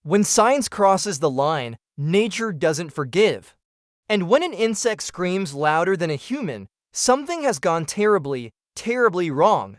When science crosses the line, nature doesn't forgive. And when an insect screams louder than a human, something has gone terribly, terribly wrong.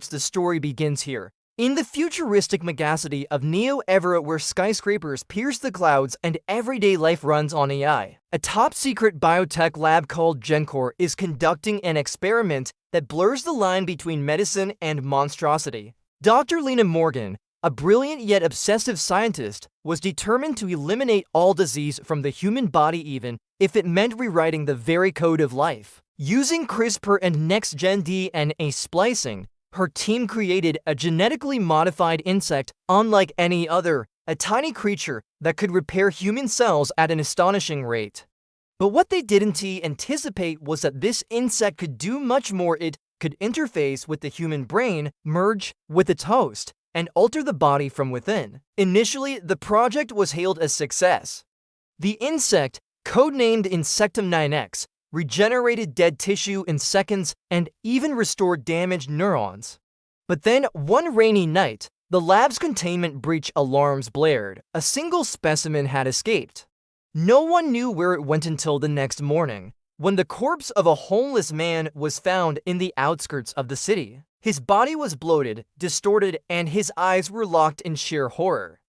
The story begins here, in the futuristic megacity of Neo-Everett, where skyscrapers pierce the clouds and everyday life runs on AI. A top-secret biotech lab called GenCore is conducting an experiment that blurs the line between medicine and monstrosity. Dr. Lena Morgan, a brilliant yet obsessive scientist, was determined to eliminate all disease from the human body even if it meant rewriting the very code of life. Using CRISPR and next-gen DNA splicing, her team created a genetically modified insect unlike any other, a tiny creature that could repair human cells at an astonishing rate. But what they didn't anticipate was that this insect could do much more. It could interface with the human brain, merge with its host, and alter the body from within. Initially, the project was hailed as success. The insect, codenamed Insectum 9X, regenerated dead tissue in seconds and even restored damaged neurons. But then, one rainy night, the lab's containment breach alarms blared. A single specimen had escaped. No one knew where it went until the next morning, when the corpse of a homeless man was found in the outskirts of the city. His body was bloated, distorted, and his eyes were locked in sheer horror.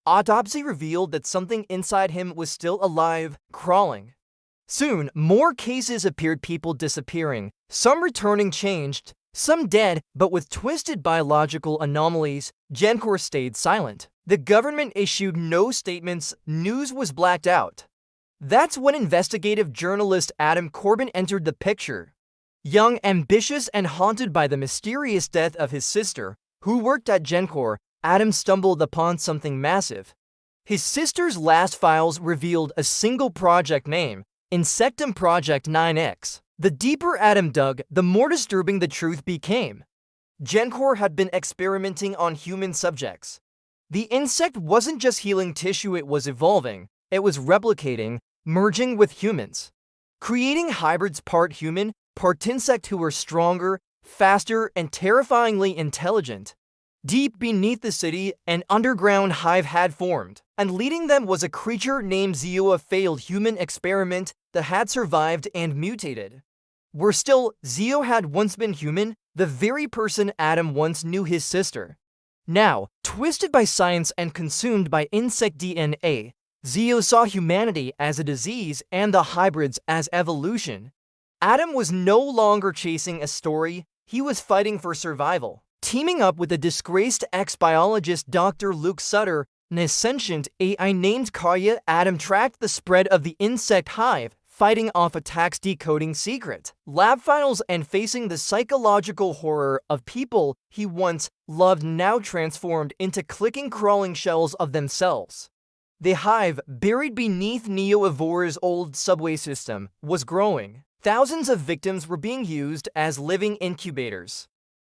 Autopsy revealed that something inside him was still alive, crawling. Soon, more cases appeared, people disappearing, some returning changed, some dead, but with twisted biological anomalies. GenCore stayed silent. The government issued no statements, news was blacked out. That's when investigative journalist Adam Corbin entered the picture. Young, ambitious, and haunted by the mysterious death of his sister, who worked at GenCore, Adam stumbled upon something massive. His sister's last files revealed a single project name, Insectum Project 9X. The deeper Adam dug, the more disturbing the truth became. GenCore had been experimenting on human subjects. The insect wasn't just healing tissue, it was evolving. It was replicating, merging with humans. Creating hybrids part human, part insect who were stronger, faster, and terrifyingly intelligent. Deep beneath the city, an underground hive had formed, and leading them was a creature named Zeo, a failed human experiment that had survived and mutated. Worse still, Zeo had once been human, the very person Adam once knew his sister. Now, twisted by science and consumed by insect DNA, Zeo saw humanity as a disease and the hybrids as evolution. Adam was no longer chasing a story, he was fighting for survival. Teaming up with the disgraced ex-biologist Dr. Luke Sutter, an sentient AI named Kaya, Adam tracked the spread of the insect hive, fighting off attacks, decoding secret lab files, and facing the psychological horror of people he once loved now transformed into clicking, crawling shells of themselves. The hive, buried beneath Neo-Evora's old subway system, was growing. Thousands of victims were being used as living incubators.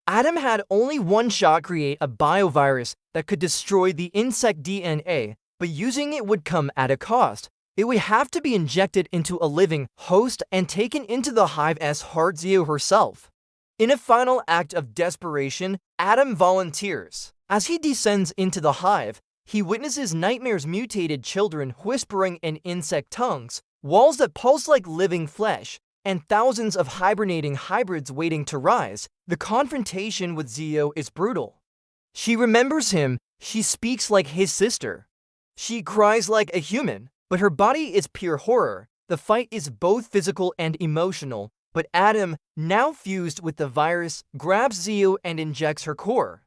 Adam had only one shot: create a biovirus that could destroy the insect DNA, but using it would come at a cost. It would have to be injected into a living host and taken into the hive's heart, Zeo herself. In a final act of desperation, Adam volunteers. As he descends into the hive, he witnesses nightmares, mutated children whispering in insect tongues, walls that pulse like living flesh, and thousands of hibernating hybrids waiting to rise. The confrontation with Zeo is brutal. She remembers him, she speaks like his sister. She cries like a human, but her body is pure horror. The fight is both physical and emotional, but Adam, now fused with the virus, grabs Zeo and injects her core.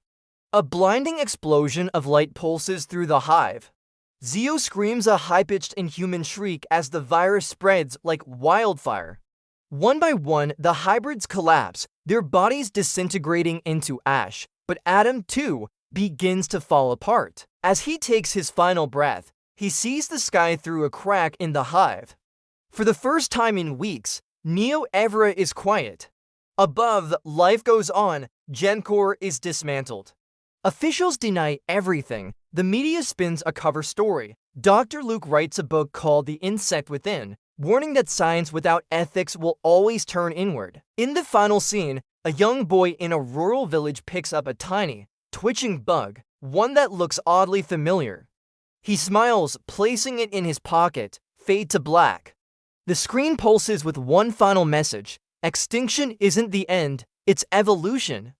A blinding explosion of light pulses through the hive. Zeo screams a high-pitched inhuman shriek as the virus spreads like wildfire. One by one, the hybrids collapse, their bodies disintegrating into ash. But Adam, too, begins to fall apart. As he takes his final breath, he sees the sky through a crack in the hive. For the first time in weeks, Neo-Everett is quiet. Above, life goes on. GenCore is dismantled. Officials deny everything. The media spins a cover story. Dr. Luke writes a book called The Insect Within, warning that science without ethics will always turn inward. In the final scene, a young boy in a rural village picks up a tiny, twitching bug, one that looks oddly familiar. He smiles, placing it in his pocket. Fade to black. The screen pulses with one final message. Extinction isn't the end, it's evolution.